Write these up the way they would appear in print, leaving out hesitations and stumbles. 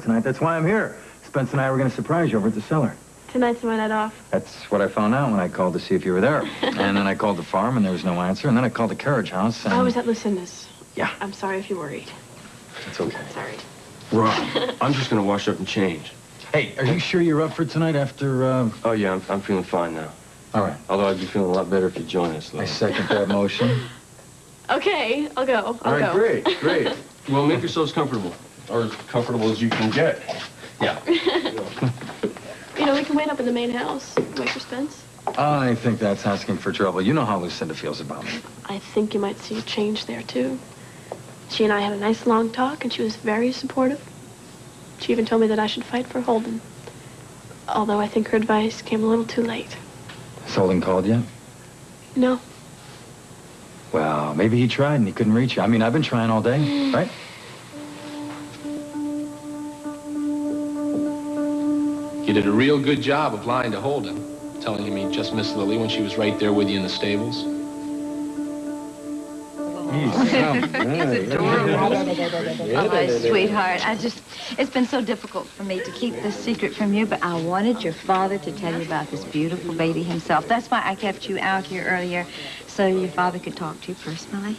tonight. That's why I'm here. Spence and I were going to surprise you over at the cellar. Tonight's my night off. That's what I found out when I called to see if you were there. And then I called the farm, and there was no answer. And then I called the carriage house, and... I was at Lucinda's. Yeah. I'm sorry if you're worried. It's okay. Sorry. Rob, I'm just going to wash up and change. Hey, are you sure you're up for tonight after, Oh, yeah, I'm feeling fine now. All right. Although I'd be feeling a lot better if you join us, Lily. I second that motion. Okay, I'll go. All right, go. great. Well, make yourselves comfortable. Or as comfortable as you can get. Yeah. You know, we can wait up in the main house. Wait for Spence. I think that's asking for trouble. You know how Lucinda feels about me. I think you might see a change there, too. She and I had a nice long talk, and she was very supportive. She even told me that I should fight for Holden. Although I think her advice came a little too late. Has Holden called yet? No. Well, maybe he tried and he couldn't reach you. I mean, I've been trying all day, right? You did a real good job of lying to Holden, telling him he just missed Lily when she was right there with you in the stables. He's adorable. Oh, my sweetheart, it's been so difficult for me to keep this secret from you, but I wanted your father to tell you about this beautiful baby himself. That's why I kept you out here earlier, so your father could talk to you personally.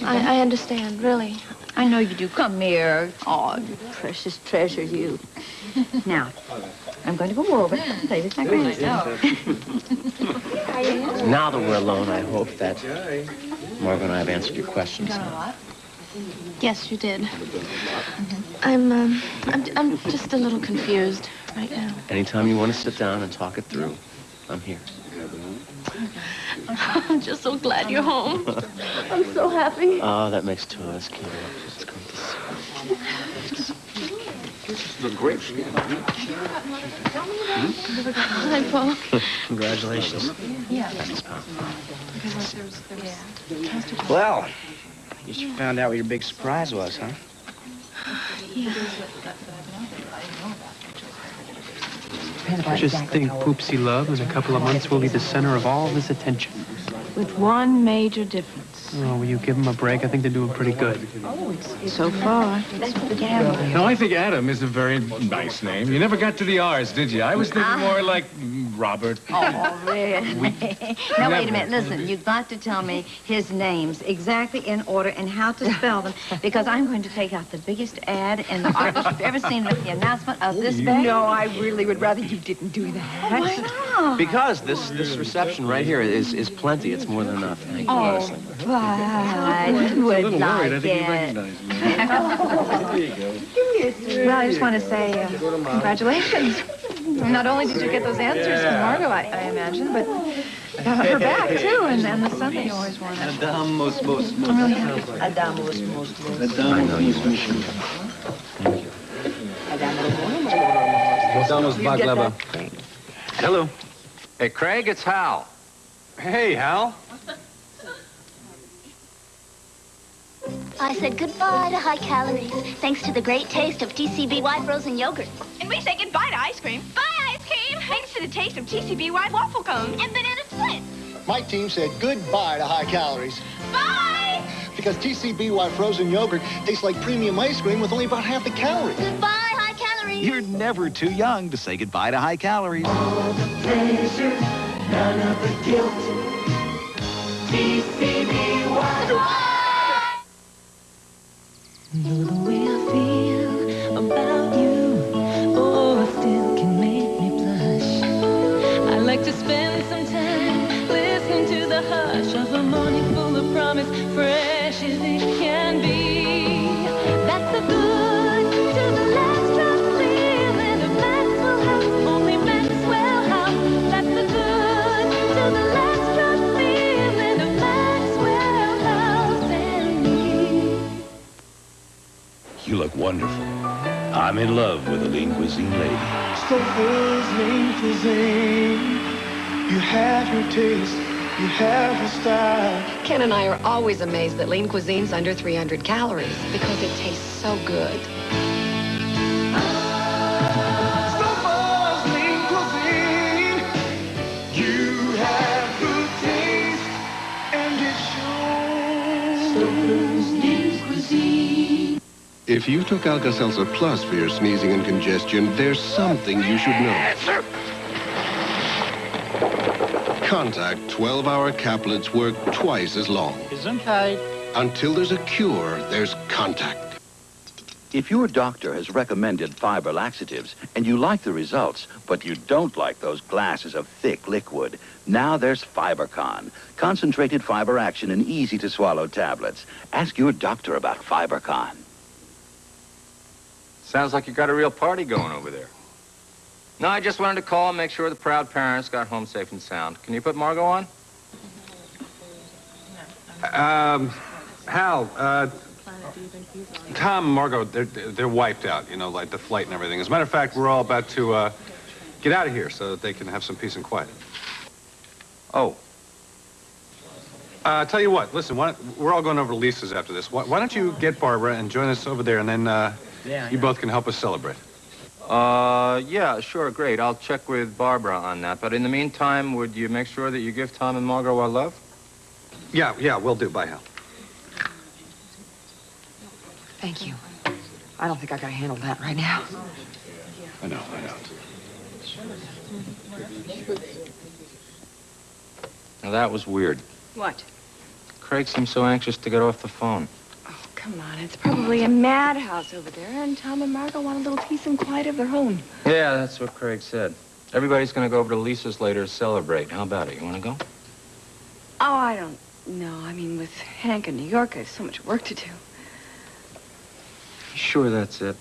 I understand, really. I know you do. Come here. Oh, you precious treasure, you. Now, I'm going to go over and play with my grandson. Now that we're alone, I hope that Margot and I have answered your questions. Yes, you did. I'm just a little confused right now. Anytime you want to sit down and talk it through, I'm here. I'm just so glad you're home. I'm so happy. Oh, that makes two of us, Kira. It's great to see you. Look great. Hi, Paul. Congratulations. Thanks, Pal. Well, you found out what your big surprise was, huh? Yeah. Just think, Poopsie Love, in a couple of months, will be the center of all of his attention. With one major difference. Oh, will you give him a break? I think they're doing pretty good. So far. No, I think Adam is a very nice name. You never got to the R's, did you? I was thinking more like Robert. Oh, really? Now, wait a minute. Listen, you've got to tell me his names exactly in order and how to spell them, because I'm going to take out the biggest ad in the office you've ever seen with the announcement of this bag. No, I really would rather you didn't do that. Oh, why not? Because this reception right here is plenty. It's more than enough. Thank you. Oh, but I would like it. There you go. Well, I just want to say congratulations. Not only did you get those answers from Margot, I imagine, but her back, too, and the son that you always wanted. I'm really happy. I know you wish. Thank you. Hello. Hey, Craig, it's Hal. Hey, Hal. I said goodbye to high calories, thanks to the great taste of TCBY frozen yogurt. And we say goodbye to ice cream. Bye, ice cream! Thanks to the taste of TCBY waffle cones. And banana split. My team said goodbye to high calories. Bye! Because TCBY frozen yogurt tastes like premium ice cream with only about half the calories. Goodbye, high calories. You're never too young to say goodbye to high calories. All the pleasure, none of the guilt. TCBY. Know the way I feel about you, oh, still can make me blush. I like to spend some time listening to the hush of a morning full of promise, fresh as it can be. That's the good to the last drop feeling of Maxwell House, only Maxwell House. That's the good to the last drop feeling of Maxwell House and me. You look wonderful. I'm in love with a lean cuisine lady. Stouffer's lean cuisine. You have your taste, you have your style. Ken and I are always amazed that lean cuisine's under 300 calories because it tastes so good. Stouffer's lean cuisine. You have good taste, and it shows. Stouffer's lean cuisine. If you took Alka-Seltzer Plus for your sneezing and congestion, there's something you should know. Contact 12-hour caplets work twice as long. Gesundheit. Until there's a cure, there's Contact. If your doctor has recommended fiber laxatives and you like the results, but you don't like those glasses of thick liquid, now there's FiberCon. Concentrated fiber action in easy-to-swallow tablets. Ask your doctor about FiberCon. Sounds like you got a real party going over there. No, I just wanted to call and make sure the proud parents got home safe and sound. Can you put Margot on? Hal, Tom and Margot, they're wiped out, you know, like the flight and everything. As a matter of fact, we're all about to get out of here so that they can have some peace and quiet. Oh. Tell you what, listen, we're all going over to Lisa's after this. Why don't you get Barbara and join us over there, and then you both can help us celebrate. Yeah, sure, great. I'll check with Barbara on that. But in the meantime, would you make sure that you give Tom and Margot our love? Yeah, we'll do. Bye, Hal. Thank you. I don't think I can handle that right now. I know. Now, that was weird. What? Craig seemed so anxious to get off the phone. Oh, come on. It's probably a madhouse over there, and Tom and Margot want a little peace and quiet of their own. Yeah, that's what Craig said. Everybody's going to go over to Lisa's later to celebrate. How about it? You want to go? Oh, I don't know. I mean, with Hank in New York, I have so much work to do. Sure, that's it.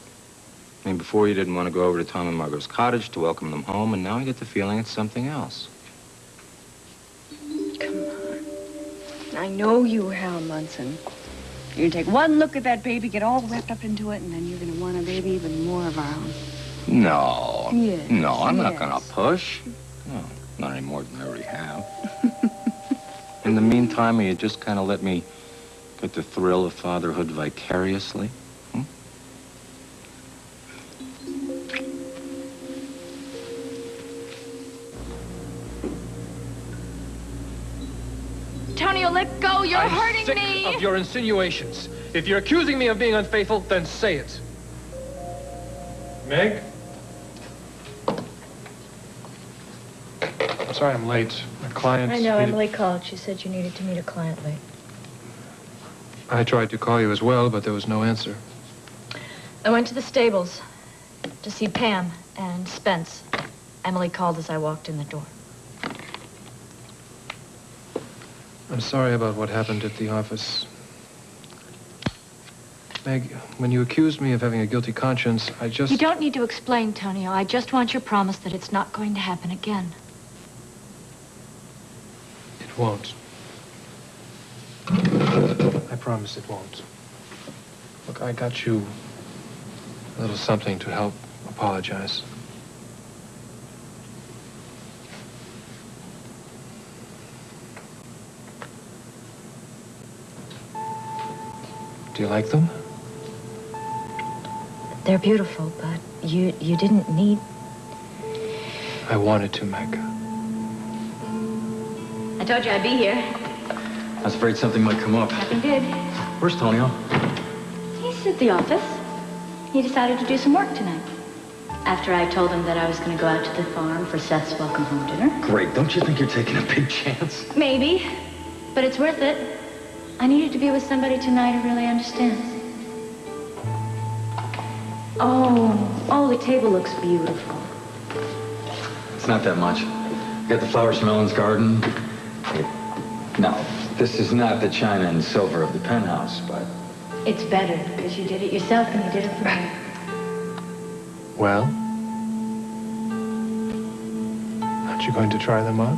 I mean, before you didn't want to go over to Tom and Margot's cottage to welcome them home, and now I get the feeling it's something else. Come on. I know you, Hal Munson. You're gonna take one look at that baby, get all wrapped up into it, and then you're gonna want a baby even more of our own. No. Yes. No, I'm not Yes. going to push. No, not any more than I already have. In the meantime, will you just kind of let me get the thrill of fatherhood vicariously? Tonio, let go. You're hurting sick me. of your insinuations. If you're accusing me of being unfaithful, then say it. Meg? I'm sorry I'm late. My client... I know, Emily called. She said you needed to meet a client late. I tried to call you as well, but there was no answer. I went to the stables to see Pam and Spence. Emily called as I walked in the door. I'm sorry about what happened at the office. Meg, when you accused me of having a guilty conscience, I just... You don't need to explain, Tonio. I just want your promise that it's not going to happen again. It won't. I promise it won't. Look, I got you a little something to help apologize. Do you like them? They're beautiful, but you didn't need... I wanted to, Meg. I told you I'd be here. I was afraid something might come up. Nothing did. Where's Tonio? He's at the office. He decided to do some work tonight. After I told him that I was going to go out to the farm for Seth's welcome home dinner. Great. Don't you think you're taking a big chance? Maybe, but it's worth it. I needed to be with somebody tonight who really understands. Oh, the table looks beautiful. It's not that much. Got the flowers from Ellen's garden. No, this is not the china and silver of the penthouse, but... It's better because you did it yourself and you did it for me. Well? Aren't you going to try them on?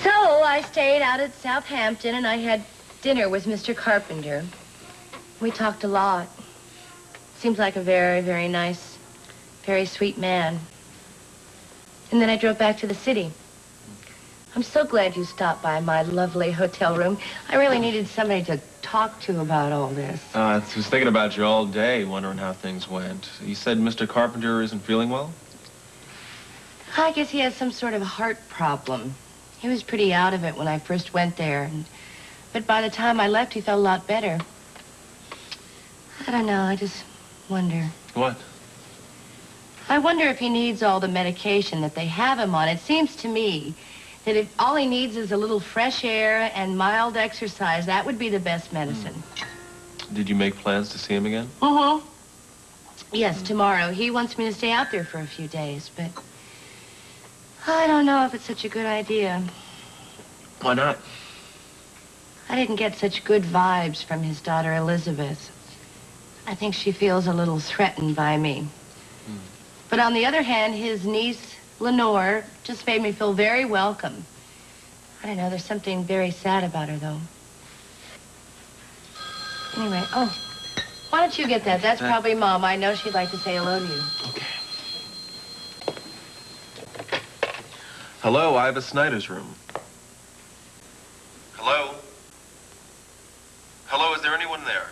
So I stayed out at Southampton and I had dinner with Mr. Carpenter. We talked a lot. Seems like a very, very nice, very sweet man. And then I drove back to the city. I'm so glad you stopped by my lovely hotel room. I really needed somebody to talk to about all this. I was thinking about you all day, wondering how things went. You said Mr. Carpenter isn't feeling well? I guess he has some sort of heart problem. He was pretty out of it when I first went there. And But by the time I left, he felt a lot better. I don't know, I just wonder. What? I wonder if he needs all the medication that they have him on. It seems to me that if all he needs is a little fresh air and mild exercise, that would be the best medicine. Did you make plans to see him again? Mm-hmm. Yes, tomorrow. He wants me to stay out there for a few days, but I don't know if it's such a good idea. Why not? I didn't get such good vibes from his daughter, Elizabeth. I think she feels a little threatened by me. But on the other hand, his niece, Lenore, just made me feel very welcome. I don't know, there's something very sad about her, though. Anyway, oh, why don't you get that? That's probably Mom. I know she'd like to say hello to you. Okay. Hello, Iva Snyder's room. Hello? Hello, is there anyone there?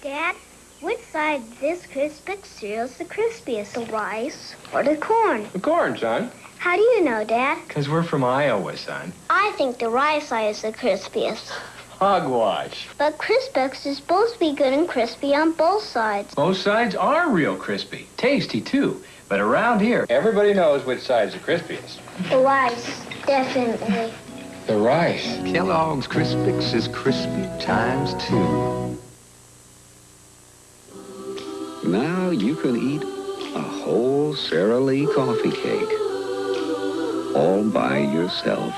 Dad, which side of this Crispix cereal is the crispiest, the rice or the corn? The corn, son. How do you know, Dad? Because we're from Iowa, son. I think the rice side is the crispiest. Hogwash. But Crispix is supposed to be good and crispy on both sides. Both sides are real crispy. Tasty, too. But around here, everybody knows which side's the crispiest. The rice, definitely. The rice. Kellogg's Crispix is crispy times 2. Now you can eat a whole Sara Lee coffee cake all by yourself.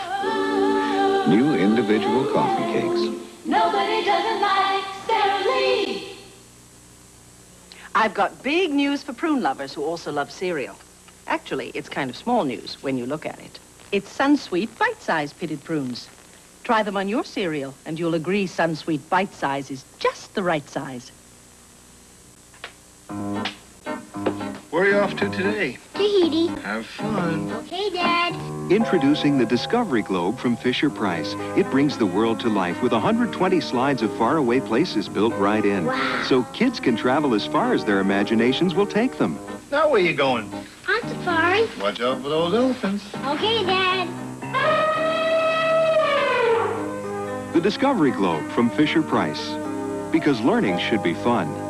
New individual coffee cakes. Nobody doesn't like Sara Lee. I've got big news for prune lovers who also love cereal. Actually, it's kind of small news when you look at it. It's Sunsweet Bite-Size Pitted Prunes. Try them on your cereal, and you'll agree Sunsweet Bite-Size is just the right size. Where are you off to today? Tahiti. Have fun. Okay, Dad. Introducing the Discovery Globe from Fisher-Price. It brings the world to life with 120 slides of faraway places built right in. Wow. So kids can travel as far as their imaginations will take them. Now where you going? On safari. Watch out for those elephants. Okay, Dad. The Discovery Globe from Fisher-Price. Because learning should be fun.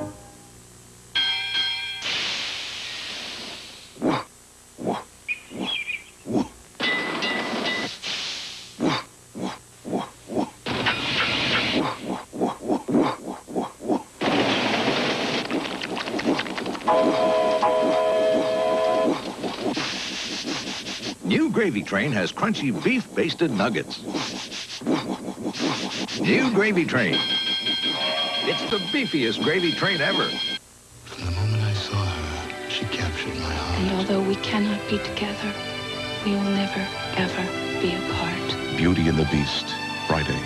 New Gravy Train has crunchy beef-basted nuggets. New Gravy Train. It's the beefiest gravy train ever. From the moment I saw her, she captured my heart. And although we cannot be together, we will never, ever be apart. Beauty and the Beast, Friday.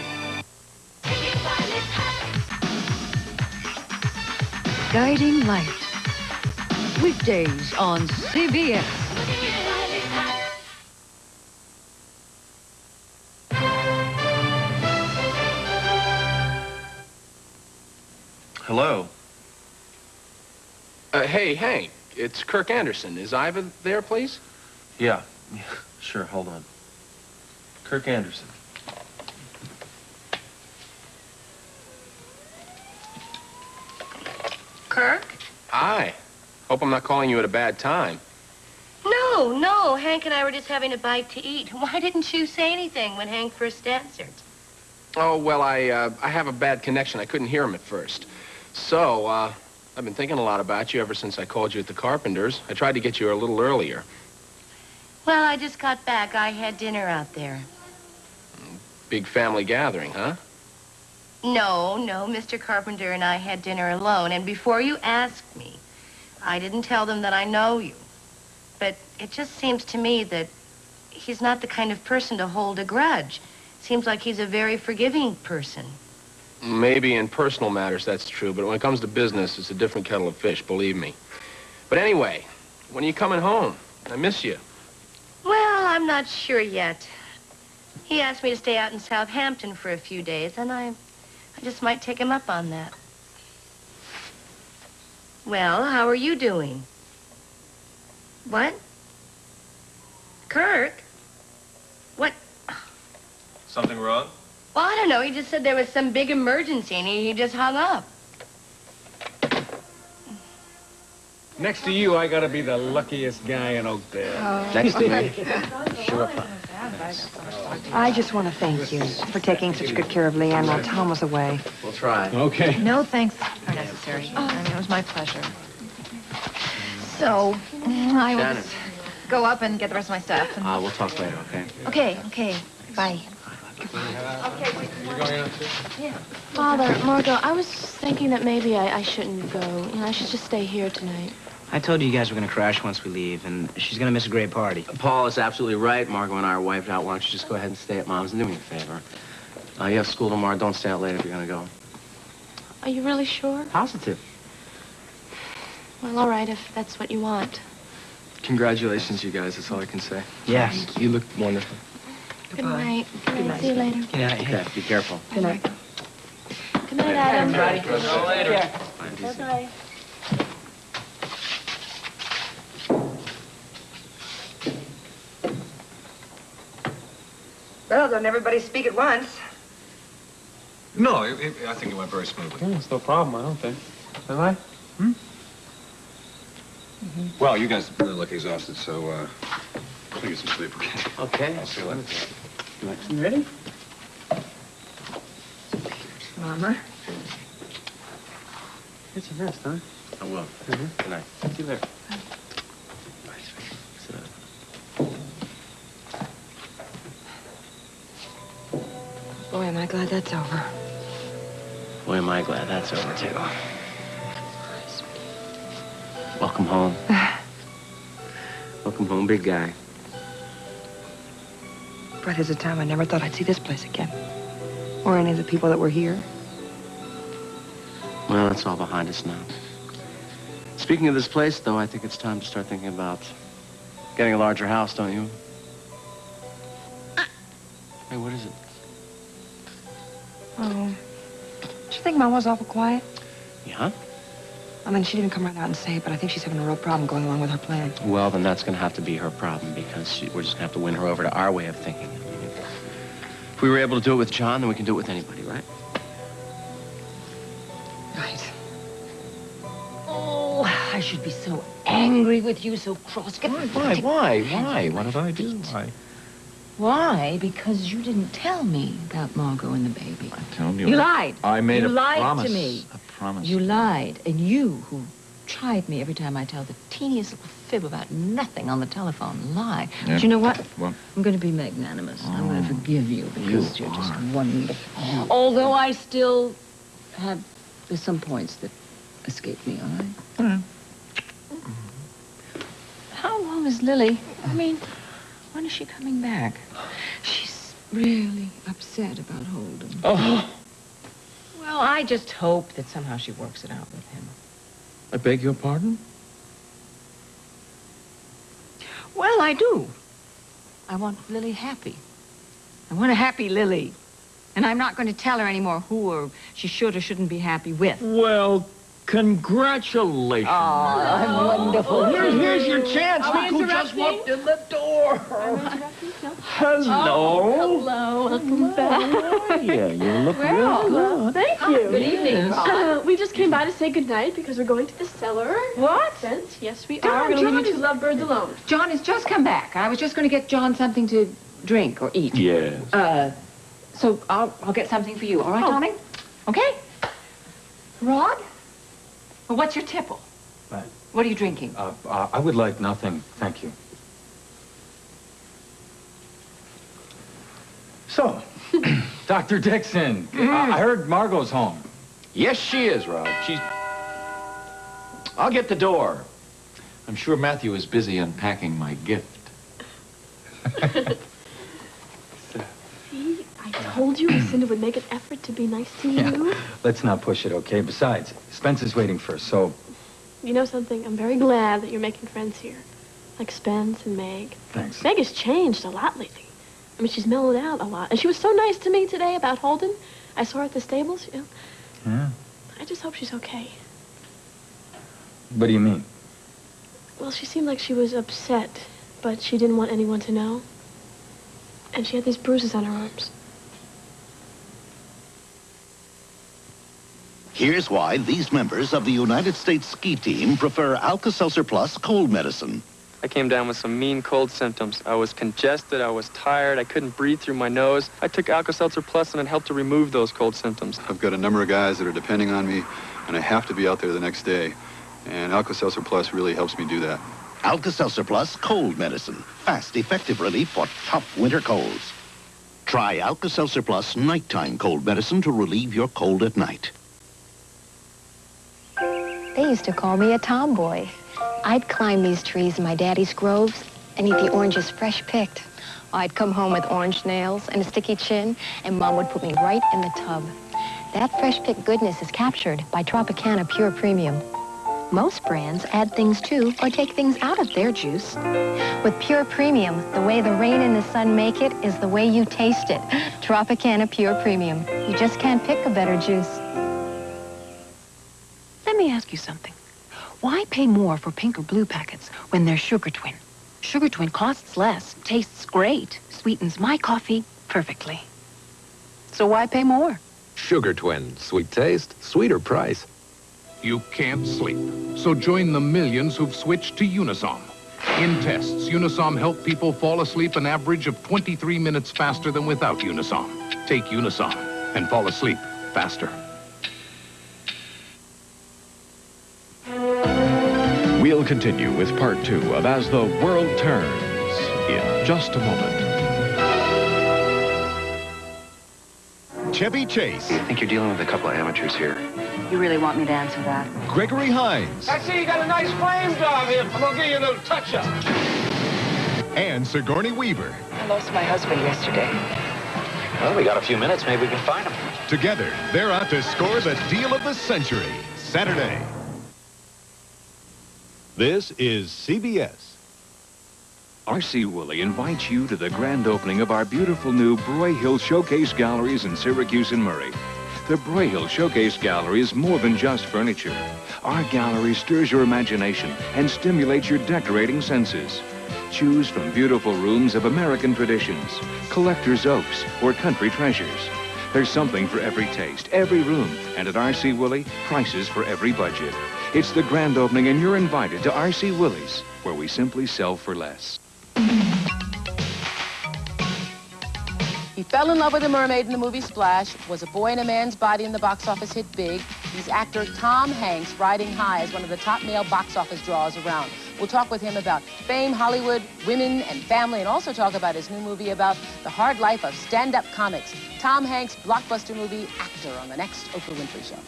Guiding Light. Weekdays on CBS. Hello? Hey, Hank, it's Kirk Anderson. Is Iva there, please? Yeah, sure, hold on. Kirk Anderson. Kirk? Hi. Hope I'm not calling you at a bad time. No, Hank and I were just having a bite to eat. Why didn't you say anything when Hank first answered? Oh, well, I have a bad connection. I couldn't hear him at first. So, I've been thinking a lot about you ever since I called you at the Carpenters. I tried to get you a little earlier. Well, I just got back. I had dinner out there. Big family gathering, huh? No, Mr. Carpenter and I had dinner alone. And before you asked me, I didn't tell them that I know you. But it just seems to me that he's not the kind of person to hold a grudge. Seems like he's a very forgiving person. Maybe in personal matters that's true, but when it comes to business, it's a different kettle of fish, believe me. But anyway, when are you coming home? I miss you. Well, I'm not sure yet. He asked me to stay out in Southampton for a few days, and I just might take him up on that. Well, how are you doing? What? Kirk? What? Something wrong? Well, I don't know. He just said there was some big emergency, and he just hung up. Next to you, I gotta be the luckiest guy in Oakdale. Next to me? Sure. I just want to thank you for taking such good care of Leanne while Tom was away. We'll try. Okay. No thanks are necessary. I mean, it was my pleasure. So, I will Shannon. just go up and get the rest of my stuff. And... We'll talk later, okay? Okay. Bye. Father, Margot, I was thinking that maybe I shouldn't go. You know, I should just stay here tonight. I told you guys we're going to crash once we leave, and she's going to miss a great party. Paul is absolutely right. Margot and I are wiped out. Why don't you just go ahead and stay at Mom's and do me a favor? You have school tomorrow. Don't stay out late if you're going to go. Are you really sure? Positive. Well, all right, if that's what you want. Congratulations, you guys. That's all I can say. Yes. You look wonderful. Good night. Good night. See you later. Good night. Okay, be careful. Good night. Good night, Adam. See you later. Bye-bye. Well, don't everybody speak at once. No, I think it went very smoothly. It's no problem, I don't think. Am I? Well, you guys really look exhausted, so I'll get some sleep, okay? Okay. I'll see you later. You ready? Mama. Get some rest, huh? I will. Good night. See you later. Sit down. Boy, am I glad that's over. Boy, am I glad that's over, too. Welcome home. Welcome home, big guy. But there's a time I never thought I'd see this place again. Or any of the people that were here. Well, that's all behind us now. Speaking of this place, though, I think it's time to start thinking about getting a larger house, don't you? Hey, what is it? Oh. Don't you think Mom was awful quiet? Yeah? I mean, she didn't come right out and say it, but I think she's having a real problem going along with her plan. Well, then that's going to have to be her problem, because we're just going to have to win her over to our way of thinking. If we were able to do it with John, then we can do it with anybody, right? Right. Oh, I should be so angry with you, so cross. Why? What did I do? Why? Because you didn't tell me about Margot and the baby. I told you. You lied. I made you a lied promise. to me. A promise. You lied. And you, who chide me every time I tell the teeniest little fib about nothing on the telephone, lie. Yeah. But you know what? What? I'm going to be magnanimous. I'm going to forgive you because you're just wonderful. Although I still have, there's some points that escape me, all right? How long is Lily? I mean, when is she coming back? She's really upset about Holden. Oh. Well, I just hope that somehow she works it out with him. I beg your pardon? Well, I do. I want Lily happy. I want a happy Lily. And I'm not going to tell her anymore who or she should or shouldn't be happy with. Well, congratulations. Oh, I'm wonderful. Here's your chance. Am I Look who just interrupting? walked in the door. Hello. Hello, welcome back. Yeah, you look Well, real good. thank you. Good evening. We just came by to say goodnight because we're going to the cellar. What? Yes, we John, are. We're going to John leave you is- two lovebirds alone. John has just come back. I was just going to get John something to drink or eat. Yes. So I'll get something for you. All right, Oh. darling? Okay? Rod? Well, what's your tipple? What? What are you drinking? I would like nothing, thank you. So, Dr. Dixon, I heard Margot's home. Yes, she is, Rod. I'll get the door. I'm sure Matthew is busy unpacking my gift. See, I told you Lucinda would make an effort to be nice to you. Let's not push it, okay? Besides, Spence is waiting first, so You know something? I'm very glad that you're making friends here. Like Spence and Meg. thanks. Meg has changed a lot lately. I mean, she's mellowed out a lot. And she was so nice to me today about Holden. I saw her at the stables. You know. Yeah? I just hope she's okay. What do you mean? Well, she seemed like she was upset, but she didn't want anyone to know. And she had these bruises on her arms. Here's why these members of the United States ski team prefer Alka-Seltzer Plus cold medicine. I came down with some mean cold symptoms. I was congested, I was tired, I couldn't breathe through my nose. I took Alka-Seltzer Plus and it helped to remove those cold symptoms. I've got a number of guys that are depending on me, and I have to be out there the next day. And Alka-Seltzer Plus really helps me do that. Alka-Seltzer Plus cold medicine. Fast, effective relief for tough winter colds. Try Alka-Seltzer Plus nighttime cold medicine to relieve your cold at night. They used to call me a tomboy. I'd climb these trees in my daddy's groves and eat the oranges fresh picked. I'd come home with orange nails and a sticky chin, and Mom would put me right in the tub. That fresh picked goodness is captured by Tropicana Pure Premium. Most brands add things to or take things out of their juice. With Pure Premium, the way the rain and the sun make it is the way you taste it. Tropicana Pure Premium. You just can't pick a better juice. Let me ask you something. Why pay more for pink or blue packets when they're Sugar Twin? Sugar Twin costs less, tastes great, sweetens my coffee perfectly. So why pay more? Sugar Twin. Sweet taste, sweeter price. You can't sleep, so join the millions who've switched to Unisom. In tests, Unisom helped people fall asleep an average of 23 minutes faster than without Unisom. Take Unisom and fall asleep faster. We'll continue with part 2 of As the World Turns in just a moment. Chevy Chase. I think you're dealing with a couple of amateurs here. You really want me to answer that? Gregory Hines. I see you got a nice flame job here. I'm gonna give you a little touch-up. And Sigourney Weaver. I lost my husband yesterday. Well, we got a few minutes. Maybe we can find him. Together, they're out to score the deal of the century. Saturday. This is CBS. R.C. Woolley invites you to the grand opening of our beautiful new Broyhill Showcase Galleries in Syracuse and Murray. The Broyhill Showcase Gallery is more than just furniture. Our gallery stirs your imagination and stimulates your decorating senses. Choose from beautiful rooms of American traditions, collector's oaks, or country treasures. There's something for every taste, every room, and at R.C. Woolley, prices for every budget. It's the grand opening, and you're invited to R.C. Woolley's, where we simply sell for less. He fell in love with a mermaid in the movie Splash, was a boy in a man's body in the box office hit big. He's actor Tom Hanks, riding high as one of the top male box office draws around. We'll talk with him about fame, Hollywood, women, and family, and also talk about his new movie about the hard life of stand-up comics. Tom Hanks' blockbuster movie, Actor, on the next Oprah Winfrey Show.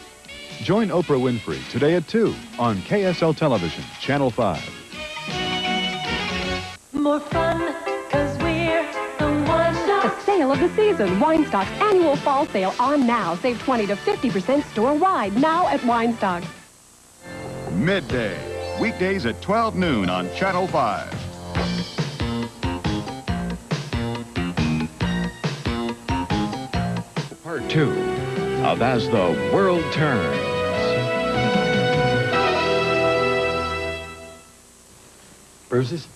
Join Oprah Winfrey today at 2 on KSL Television, Channel 5. More fun, 'cause we're the Wine-Stocks. The sale of the season. Wine-Stocks annual fall sale on now. Save 20 to 50% store-wide now at Wine-Stocks. Midday. Weekdays at 12 noon on Channel 5. Part 2 of As the World Turns. Bruises?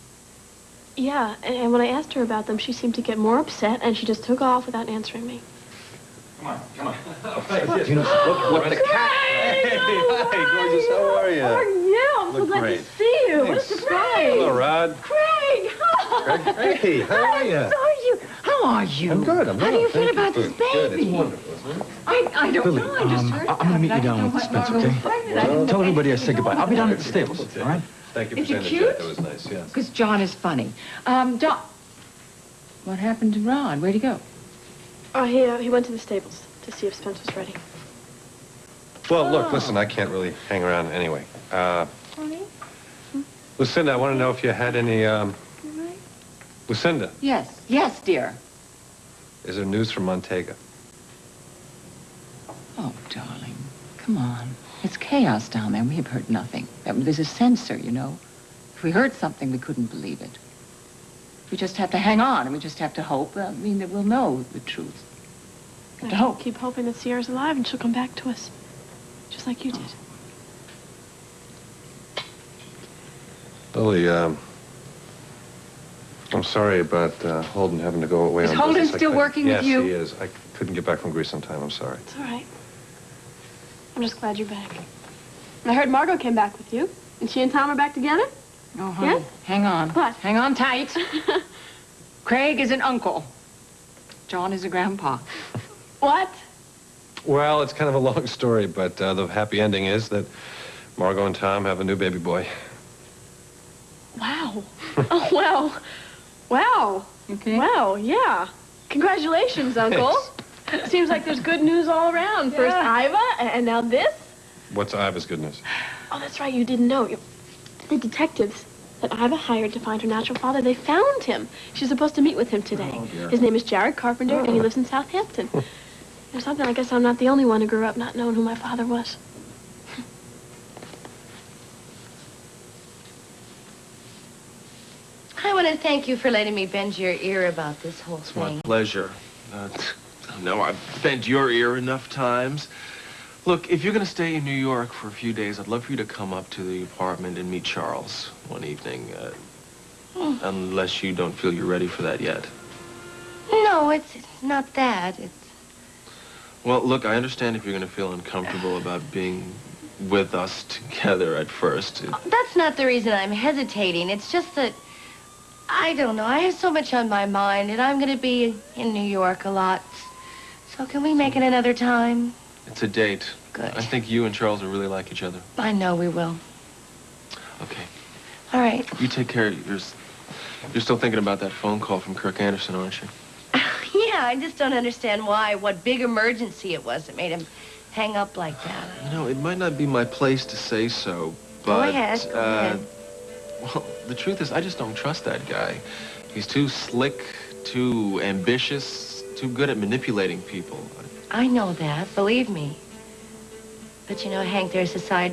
Yeah, and when I asked her about them, she seemed to get more upset, and she just took off without answering me. Come on. You know, look, the cat. Hey, hi, gorgeous. How are you? How are you? I'm so Look glad great. to see you. What a Thanks. surprise. Hello, Rod. Craig! Craig? Hey, how are you? So are you? How are you? I'm good. How do you feel about this Good. baby? It's wonderful, isn't it? I don't Lily, know. I just heard I'm going to meet you down with Spencer, okay? Tell everybody I said goodbye. I'll be down at the stables, all right? Thank you for Is he saying that, cute? Jack. That was nice, yeah. Because John is funny. John, what happened to Rod? Where'd he go? Oh, he went to the stables to see if Spence was ready. Well, look, listen, I can't really hang around anyway. Lucinda, I want to know if you had any, Lucinda, Yes, yes, dear. is there news from Montega? Oh, darling, come on. It's chaos down there. We have heard nothing. There's a censor, you know. If we heard something, we couldn't believe it. We just have to hang on, and we just have to hope. I mean, that we'll know the truth. We have to hope. Keep hoping that Sierra's alive and she'll come back to us, just like you did. Lily, I'm sorry about Holden having to go away Is on Holden business. still working with you? Yes, he is. I couldn't get back from Greece on time. I'm sorry. It's all right. I'm just glad you're back. I heard Margot came back with you. And she and Tom are back together? Oh, honey, Yeah? hang on. What? Hang on tight. Craig is an uncle. John is a grandpa. What? Well, it's kind of a long story, but the happy ending is that Margot and Tom have a new baby boy. Wow. Oh, wow. Wow. Okay. Wow, yeah. Congratulations, Uncle. Seems like there's good news all around. First Iva, and now this. What's Iva's good news? Oh, that's right, you didn't know. The detectives that Iva hired to find her natural father, they found him. She's supposed to meet with him today. Oh, dear. His name is Jared Carpenter, and he lives in Southampton. There's something, I guess I'm not the only one who grew up not knowing who my father was. I want to thank you for letting me bend your ear about this whole It's my thing. pleasure. No, I've bent your ear enough times. Look, if you're going to stay in New York for a few days, I'd love for you to come up to the apartment and meet Charles one evening. Unless you don't feel you're ready for that yet. No, it's not that. It's... Well, look, I understand if you're going to feel uncomfortable about being with us together at first. That's not the reason I'm hesitating. It's just that, I don't know, I have so much on my mind, and I'm going to be in New York a lot. So can we make it another time? It's a date. Good. I think you and Charles will really like each other. I know we will. Okay. All right. You take care of yours. You're still thinking about that phone call from Kirk Anderson, aren't you? Yeah, I just don't understand why, what big emergency it was that made him hang up like that. You know, it might not be my place to say so, but... Go ahead, go ahead. Well, the truth is, I just don't trust that guy. He's too slick, too ambitious, too good at manipulating people. I know that, believe me. But you know, Hank, there's a side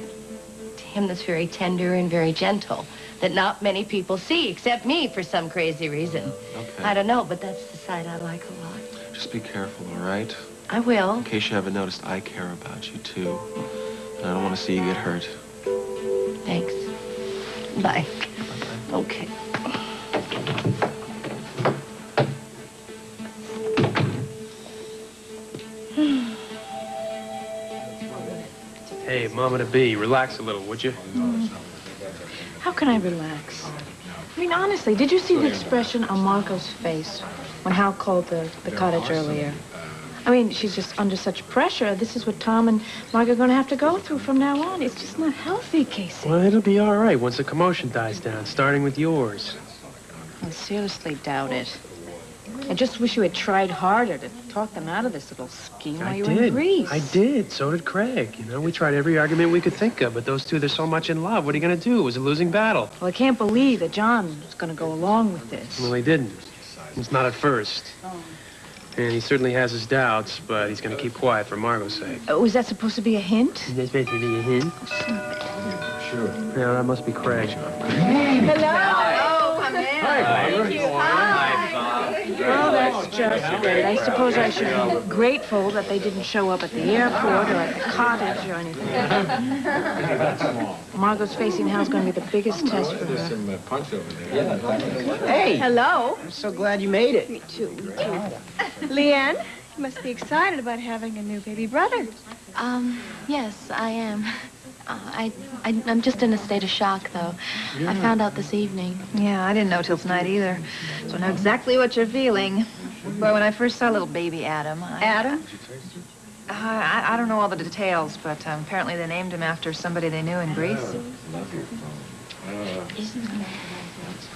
to him that's very tender and very gentle that not many people see, except me, for some crazy reason. Okay. I don't know, but that's the side I like a lot. Just be careful, all right? I will. In case you haven't noticed, I care about you, too. And I don't want to see you get hurt. Thanks. Bye. Okay. Hey, Mama to be, relax a little, would you? How can I relax? I mean, honestly, did you see the expression on Margot's face when Hal called the cottage earlier? I mean, she's just under such pressure. This is what Tom and Margot are going to have to go through from now on. It's just not healthy, Casey. Well, it'll be all right once the commotion dies down, starting with yours. I seriously doubt it. I just wish you had tried harder to talk them out of this little scheme while you were in Greece. I did. So did Craig. You know, we tried every argument we could think of, but those two, they're so much in love. What are you going to do? It was a losing battle. Well, I can't believe that John was going to go along with this. Well, he didn't. It's not at first. And he certainly has his doubts, but he's going to keep quiet for Margot's sake. Was that supposed to be a hint? Is that supposed to be a hint? Sure. Yeah, that must be Craig. Hello. Come in. Hi, Well, that's just great. I suppose I should be grateful that they didn't show up at the airport or at the cottage or anything. Margot's facing Hal's going to be the biggest test for her. Hey. Hello. I'm so glad you made it. Me too. Leanne, you must be excited about having a new baby brother. Yes, I am. I'm just in a state of shock, though. I found out this evening. Yeah, I didn't know till tonight either. So I know exactly what you're feeling. Boy, when I first saw little baby Adam... Adam? I don't know all the details, but apparently they named him after somebody they knew in Greece.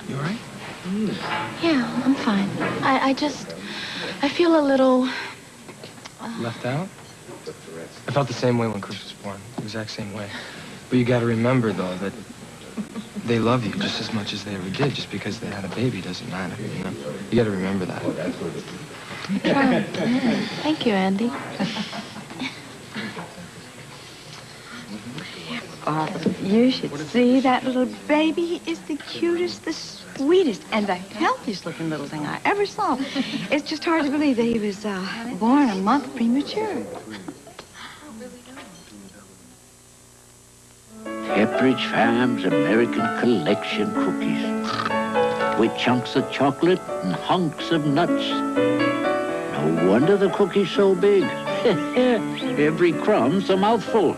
You all right? Yeah, I'm fine. I feel a little... Left out? I felt the same way when Chris was born. The exact same way. But you gotta remember, though, that they love you just as much as they ever did. Just because they had a baby doesn't matter, you know? You gotta remember that. Thank you, Andy. Oh, you should see that little baby. He is the cutest, the sweetest, and the healthiest looking little thing I ever saw. It's just hard to believe that he was born a month premature. Pepperidge Farm's American Collection cookies. With chunks of chocolate and hunks of nuts. No wonder the cookie's so big. Every crumb's a mouthful.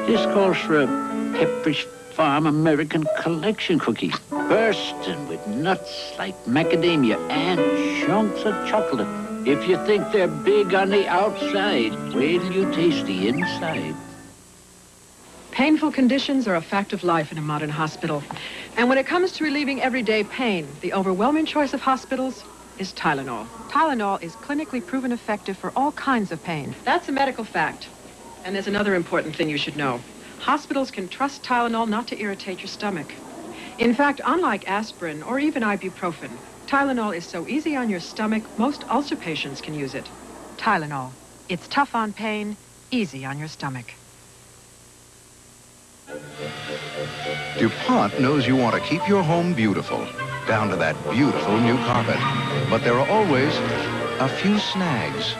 This calls for a Pepperidge Farm American Collection cookie, bursting with nuts like macadamia and chunks of chocolate. If you think they're big on the outside, wait till you taste the inside. Painful conditions are a fact of life in a modern hospital. And when it comes to relieving everyday pain, the overwhelming choice of hospitals is Tylenol. Tylenol is clinically proven effective for all kinds of pain. That's a medical fact. And there's another important thing you should know. Hospitals can trust Tylenol not to irritate your stomach. In fact, unlike aspirin or even ibuprofen, Tylenol is so easy on your stomach, most ulcer patients can use it. Tylenol. It's tough on pain, easy on your stomach. DuPont knows you want to keep your home beautiful, down to that beautiful new carpet. But there are always a few snags.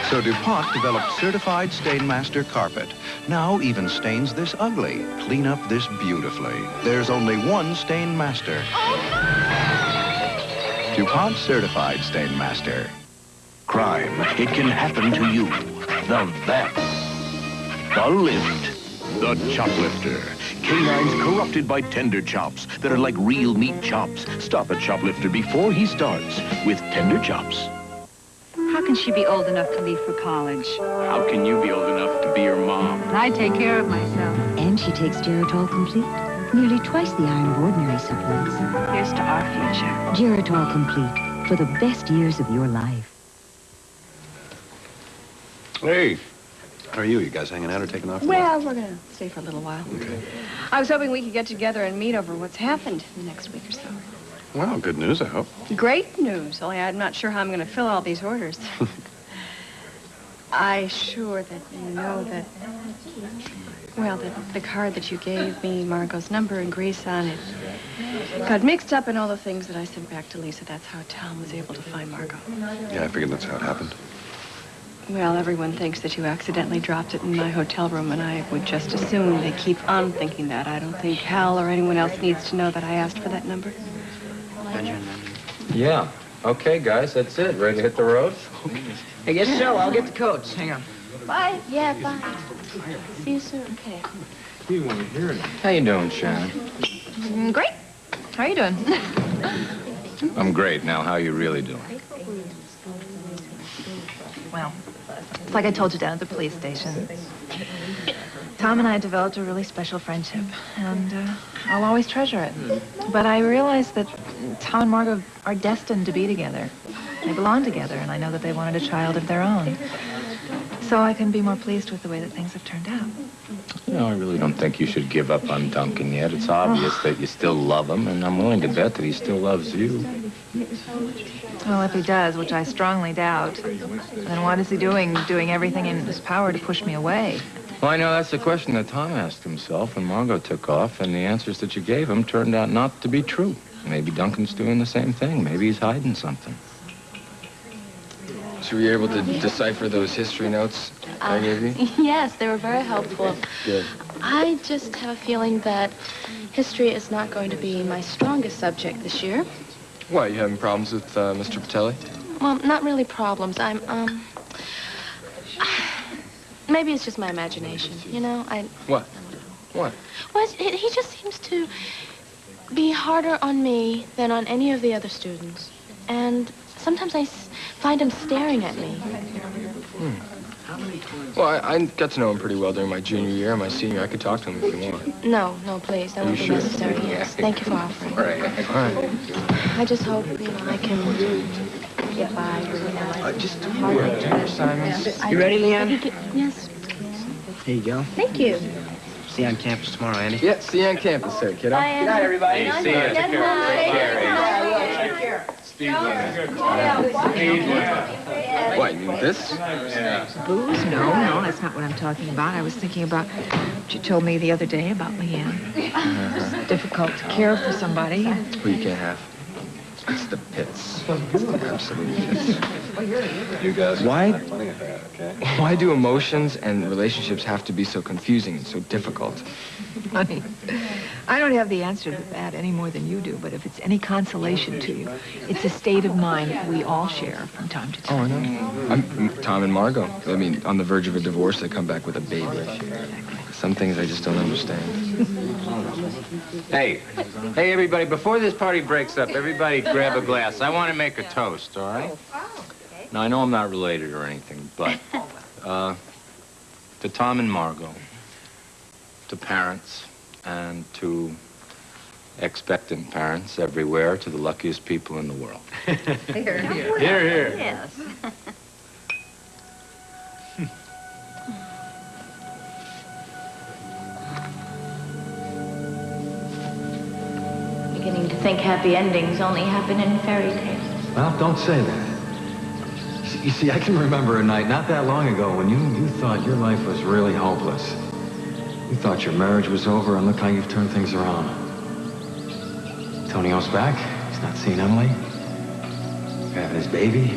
So DuPont developed Certified Stainmaster Carpet. Now even stains this ugly clean up this beautifully. There's only one Stainmaster. DuPont Certified Stainmaster. Crime, it can happen to you. The vets. The lift. The Choplifter. Canines corrupted by tender chops that are like real meat chops. Stop a Choplifter before he starts with Tender Chops. How can she be old enough to leave for college? How can you be old enough to be your mom? I take care of myself. And she takes Geritol Complete. Nearly twice the iron of ordinary supplements. Here's to our future. Geritol Complete, for the best years of your life. Hey, how are you? You guys hanging out or taking off? Well, we're going to stay for a little while. Okay. I was hoping we could get together and meet over what's happened in the next week or so. Well, good news, I hope. Great news, only I'm not sure how I'm going to fill all these orders. I sure that you know that, well, that the card that you gave me, Margot's number and Grace on it, got mixed up in all the things that I sent back to Lisa. That's how Tom was able to find Margot. Yeah, I figured that's how it happened. Well, everyone thinks that you accidentally dropped it in my hotel room, and I would just assume they keep on thinking that. I don't think Hal or anyone else needs to know that I asked for that number. Yeah. Okay, guys, that's it. Ready to hit the road? I guess so. I'll get the coats. Hang on. Bye. Yeah, bye. See you soon. Okay. You want to hear it. How you doing, Shannon? Great. How are you doing? I'm great. Now, how you really doing? Well, it's like I told you down at the police station. Tom and I developed a really special friendship, and I'll always treasure it. But I realize that Tom and Margot are destined to be together. They belong together, and I know that they wanted a child of their own. So I can be more pleased with the way that things have turned out. You know, I really don't think you should give up on Duncan yet. It's obvious that you still love him, and I'm willing to bet that he still loves you. Well, if he does, which I strongly doubt, then what is he doing everything in his power to push me away? Well, I know that's the question that Tom asked himself when Margot took off, and the answers that you gave him turned out not to be true. Maybe Duncan's doing the same thing. Maybe he's hiding something. So were you able to decipher those history notes I gave you? Yes, they were very helpful. Good. I just have a feeling that history is not going to be my strongest subject this year. What, you having problems with Mr. Patelli? Well, not really problems. Maybe it's just my imagination, you know? What? What? Well, he just seems to be harder on me than on any of the other students. And sometimes I find him staring at me. Well, I got to know him pretty well during my junior year and my senior. I could talk to him if you want. No, please. That Are would you be sure? necessary, yes. Thank you for offering. All right. I just hope, I can get by. Just here, Simon. You ready, Leanne? Yes. Here you go. Thank you. See you on campus tomorrow, Andy. Yeah, see you on campus, sir, kiddo. Bye, Andy. Good night, everybody. Hey, see you. Take care. Take care. What, you need this? Booze? No, that's not what I'm talking about. I was thinking about what you told me the other day about Leanne. It's difficult to care for somebody. Well, you can't have. It's the pits. It's the absolute pits. You guys are Why? funny at that, okay? Why do emotions and relationships have to be so confusing and so difficult? Honey, I don't have the answer to that any more than you do, but if it's any consolation to you, it's a state of mind we all share from time to time. Oh, I know. I'm Tom and Margot. I mean, on the verge of a divorce, they come back with a baby. Some things I just don't understand. Hey, everybody, before this party breaks up, everybody grab a glass. I want to make a toast, all right? Now, I know I'm not related or anything, but to Tom and Margot, to parents, and to expectant parents everywhere, to the luckiest people in the world. Here, here. Here, here. Yes. Beginning to think happy endings only happen in fairy tales. Well, don't say that. You see, I can remember a night not that long ago when you thought your life was really hopeless. You thought your marriage was over, and look how you've turned things around. Tonio's back. He's not seeing Emily. He's having his baby.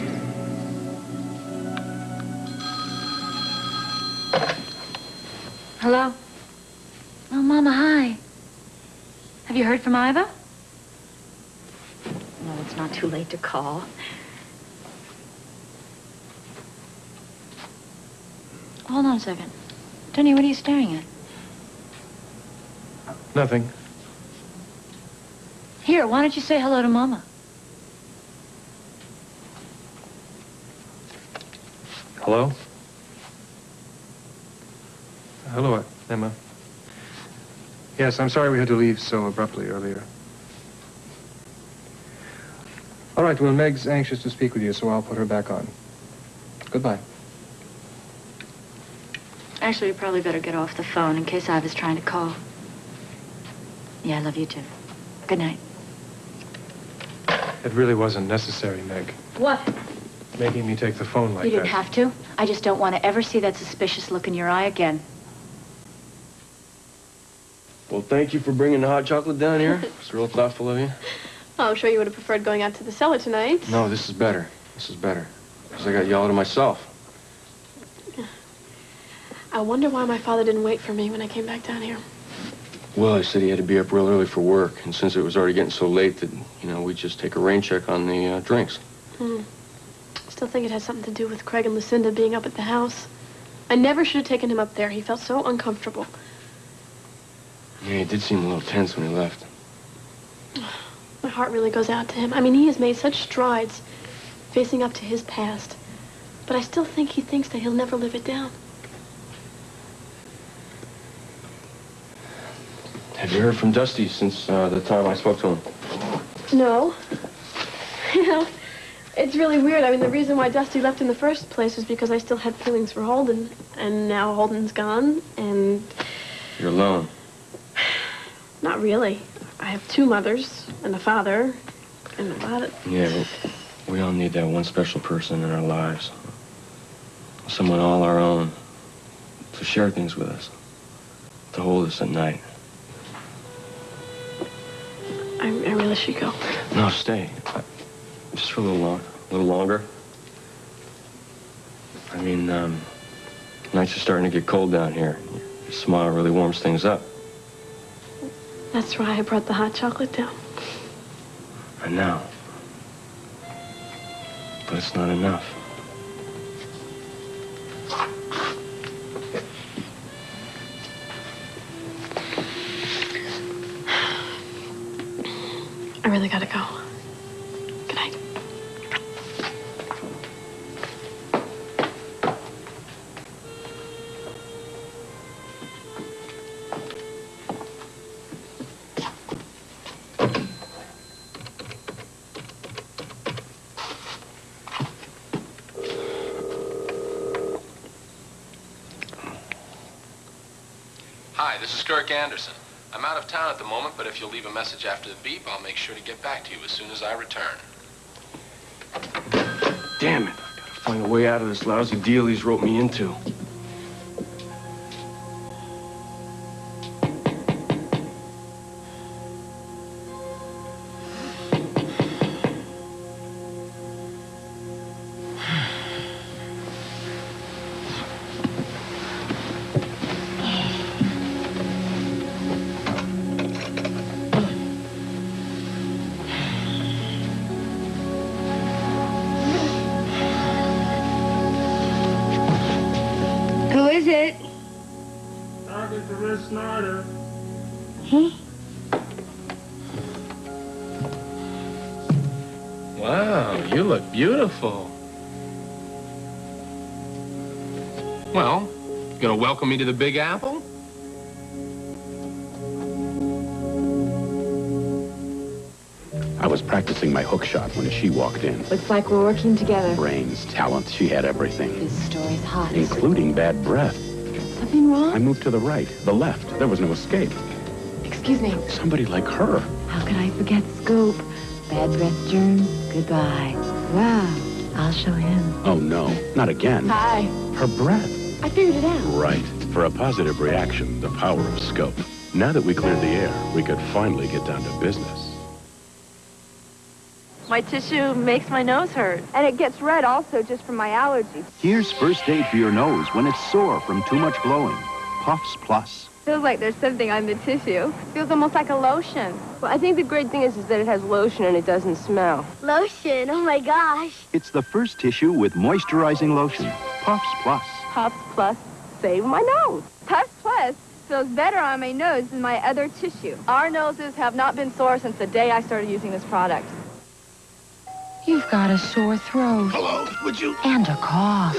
Hello? Oh, Mama, hi. Have you heard from Iva? No, it's not too late to call. Hold on a second. Tony, what are you staring at? Nothing. Here, why don't you say hello to Mama? Hello? Hello, Emma. Yes, I'm sorry we had to leave so abruptly earlier. All right, well, Meg's anxious to speak with you, so I'll put her back on. Goodbye. Actually, we probably better get off the phone in case Iva's trying to call. Yeah, I love you too. Good night. It really wasn't necessary, Meg. What? Making me take the phone like You didn't that. have to. I just don't want to ever see that suspicious look in your eye again. Well, thank you for bringing the hot chocolate down here. It's real thoughtful of you. Oh, I'm sure you would have preferred going out to the cellar tonight. No, this is better. This is better. Because I got yelled at myself. I wonder why my father didn't wait for me when I came back down here. Well, he said he had to be up real early for work. And since it was already getting so late that, we'd just take a rain check on the drinks. I still think it has something to do with Craig and Lucinda being up at the house. I never should have taken him up there. He felt so uncomfortable. Yeah, he did seem a little tense when he left. My heart really goes out to him. I mean, he has made such strides facing up to his past. But I still think he thinks that he'll never live it down. Have you heard from Dusty since the time I spoke to him? No. It's really weird. I mean, the reason why Dusty left in the first place was because I still had feelings for Holden. And now Holden's gone, and... You're alone. Not really. I have two mothers and a father and a lot of... Yeah, but we all need that one special person in our lives. Someone all our own. To share things with us. To hold us at night. I really should go. No, stay. Just for a little longer. I mean, nights are starting to get cold down here. Your smile really warms things up. That's why I brought the hot chocolate down. I know. But it's not enough. I really gotta go. Good night. Hi, this is Kirk Anderson. I'm out of town at the moment, but if you'll leave a message after the beep, I'll make sure to get back to you as soon as I return. Damn it. I gotta find a way out of this lousy deal he's roped me into. Hey? Wow, you look beautiful. Well, you gonna welcome me to the Big Apple? I was practicing my hook shot when she walked in. Looks like we're working together. Brains, talent, she had everything. This story's hot. Including bad breath. Something wrong? I moved to the right, the left. There was no escape. Excuse me. Somebody like her. How could I forget Scope? Bad breath germs, goodbye. Wow, I'll show him. Oh, no, not again. Hi. Her breath. I figured it out. Right. For a positive reaction, the power of Scope. Now that we cleared the air, we could finally get down to business. My tissue makes my nose hurt. And it gets red also just from my allergies. Here's first aid for your nose when it's sore from too much blowing. Puffs Plus. Feels like there's something on the tissue. Feels almost like a lotion. Well, I think the great thing is that it has lotion and it doesn't smell. Lotion, oh my gosh. It's the first tissue with moisturizing lotion. Puffs Plus. Puffs Plus save my nose. Puffs Plus feels better on my nose than my other tissue. Our noses have not been sore since the day I started using this product. You've got a sore throat. Hello, would you? And a cough.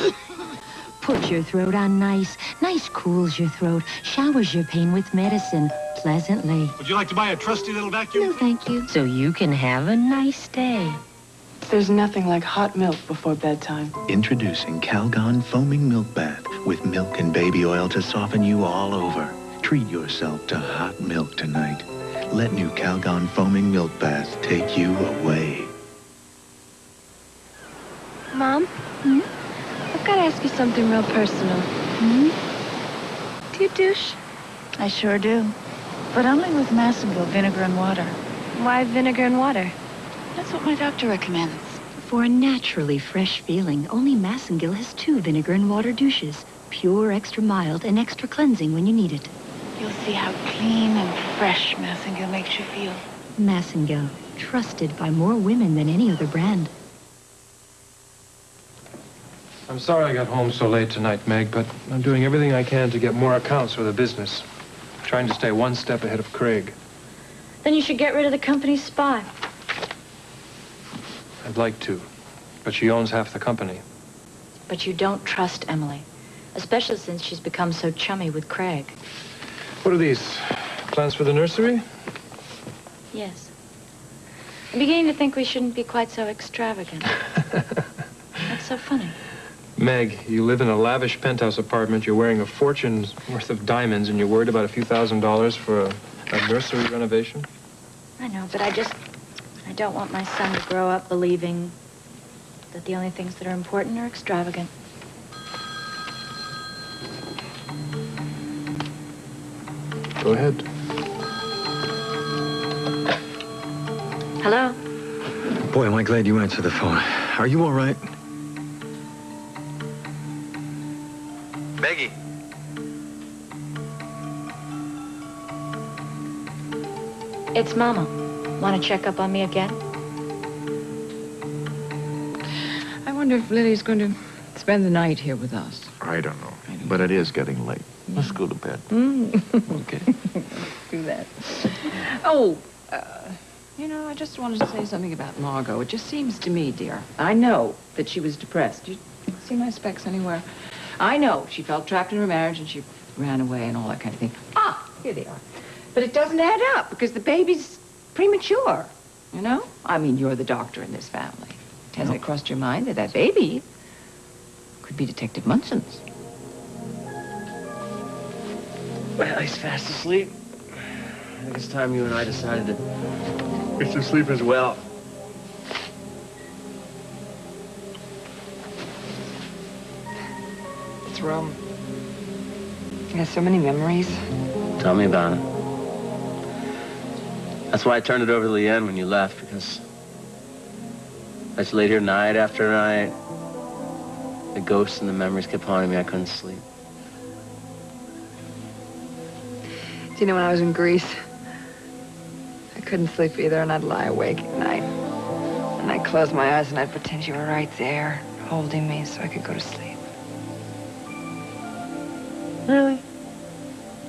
Put your throat on nice. Nice cools your throat, showers your pain with medicine pleasantly. Would you like to buy a trusty little vacuum? No, thank you. So you can have a nice day. There's nothing like hot milk before bedtime. Introducing Calgon Foaming Milk Bath with milk and baby oil to soften you all over. Treat yourself to hot milk tonight. Let new Calgon Foaming Milk Bath take you away. Mom? I've got to ask you something real personal. Do you douche? I sure do. But only with Massengill vinegar and water. Why vinegar and water? That's what my doctor recommends. For a naturally fresh feeling, only Massengill has 2 vinegar and water douches. Pure, extra mild, and extra cleansing when you need it. You'll see how clean and fresh Massengill makes you feel. Massengill, trusted by more women than any other brand. I'm sorry I got home so late tonight, Meg, but I'm doing everything I can to get more accounts for the business. Trying to stay one step ahead of Craig. Then you should get rid of the company's spy. I'd like to, but she owns half the company. But you don't trust Emily, especially since she's become so chummy with Craig. What are these? Plans for the nursery? Yes. I'm beginning to think we shouldn't be quite so extravagant. That's so funny. Meg, you live in a lavish penthouse apartment, you're wearing a fortune's worth of diamonds, and you're worried about a few $1,000s for a nursery renovation? I know, but I don't want my son to grow up believing that the only things that are important are extravagant. Go ahead. Hello? Boy, am I glad you answered the phone. Are you all right? Maggie. It's Mama. Want to check up on me again? I wonder if Lily's going to spend the night here with us. I don't know. But it is getting late. Let's go to bed. Okay. Do that. Oh, you know, I just wanted to say something about Margot. It just seems to me, dear, I know that she was depressed. You see my specs anywhere? I know she felt trapped in her marriage and she ran away and all that kind of thing. Ah, here they are. But it doesn't add up because the baby's premature, you know? I mean, you're the doctor in this family. Hasn't it crossed your mind that that baby could be Detective Munson's? Well, he's fast asleep. I think it's time you and I decided to get some sleep as well. This room. It has so many memories. Tell me about it. That's why I turned it over to Leanne when you left, because I just laid here night after night. The ghosts and the memories kept haunting me. I couldn't sleep. Do you know when I was in Greece, I couldn't sleep either, and I'd lie awake at night. And I'd close my eyes and I'd pretend you were right there, holding me so I could go to sleep. Really?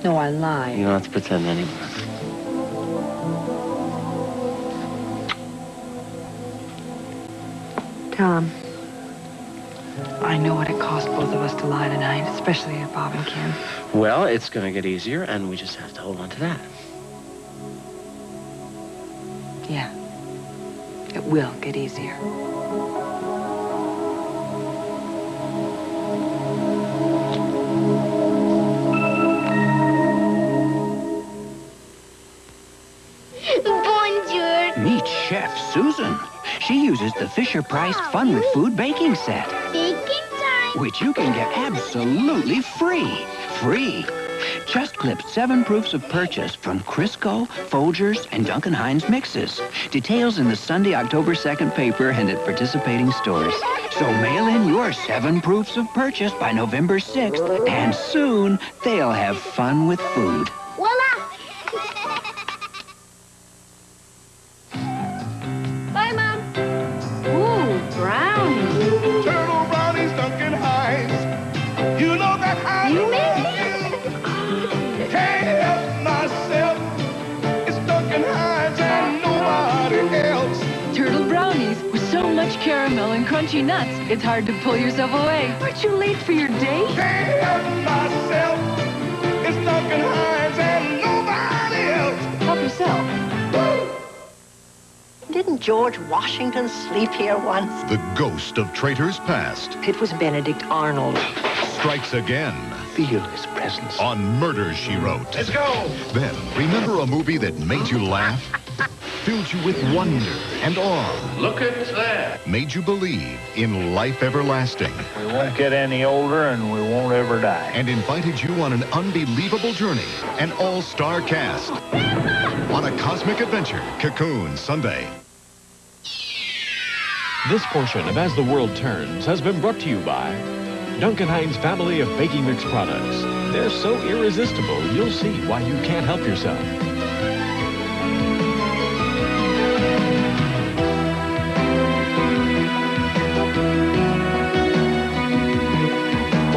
No, I lied. You don't have to pretend anymore. Tom, I know what it cost both of us to lie tonight, especially to Bob and Kim. Well, it's going to get easier, and we just have to hold on to that. Yeah. It will get easier. Bonjour. Meet Chef Susan. She uses the Fisher-Price Fun with Food baking set, Baking time. which you can get absolutely free. Free. Just clip 7 proofs of purchase from Crisco, Folgers, and Duncan Hines mixes. Details in the Sunday, October 2nd paper and at participating stores. So mail in your 7 proofs of purchase by November 6th, and soon they'll have fun with food. Voila. Bye, Mom. Ooh, brownies. Turtle brownies, Duncan Hines. You know that I You love you. Can't help myself. It's Duncan Hines and nobody else. Turtle brownies with so much caramel and crunchy nuts, it's hard to pull yourself away. Aren't you late for your date? Can't help myself. It's Duncan Hines and nobody else. Help yourself. Didn't George Washington sleep here once? The ghost of traitors past It was Benedict Arnold. strikes again Feel his presence. on Murder, She Wrote. Let's go. Then, remember a movie that made you laugh? Filled you with wonder and awe? Look at that. Made you believe in life everlasting? We won't get any older and we won't ever die. And invited you on an unbelievable journey. An all-star cast. On a cosmic adventure. Cocoon, Sunday. This portion of As the World Turns has been brought to you by Duncan Hines family of baking mix products. They're so irresistible, you'll see why you can't help yourself.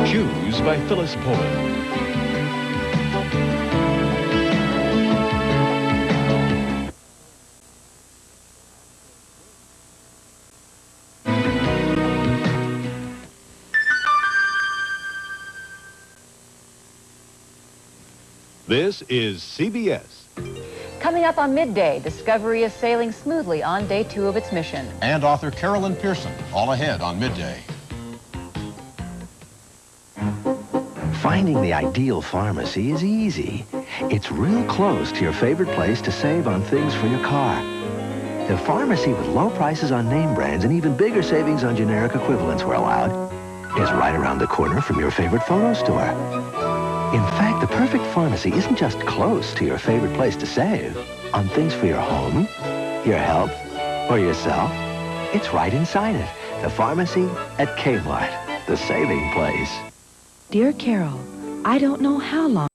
Choose by Phyllis Pullman. This is CBS. Coming up on midday, Discovery is sailing smoothly on day 2 of its mission. And author Carolyn Pearson, all ahead on midday. Finding the ideal pharmacy is easy. It's real close to your favorite place to save on things for your car. The pharmacy with low prices on name brands and even bigger savings on generic equivalents where allowed is right around the corner from your favorite photo store. In fact, the perfect pharmacy isn't just close to your favorite place to save on things for your home, your health, or yourself. It's right inside it. The pharmacy at Kmart, the saving place. Dear Carol, I don't know how long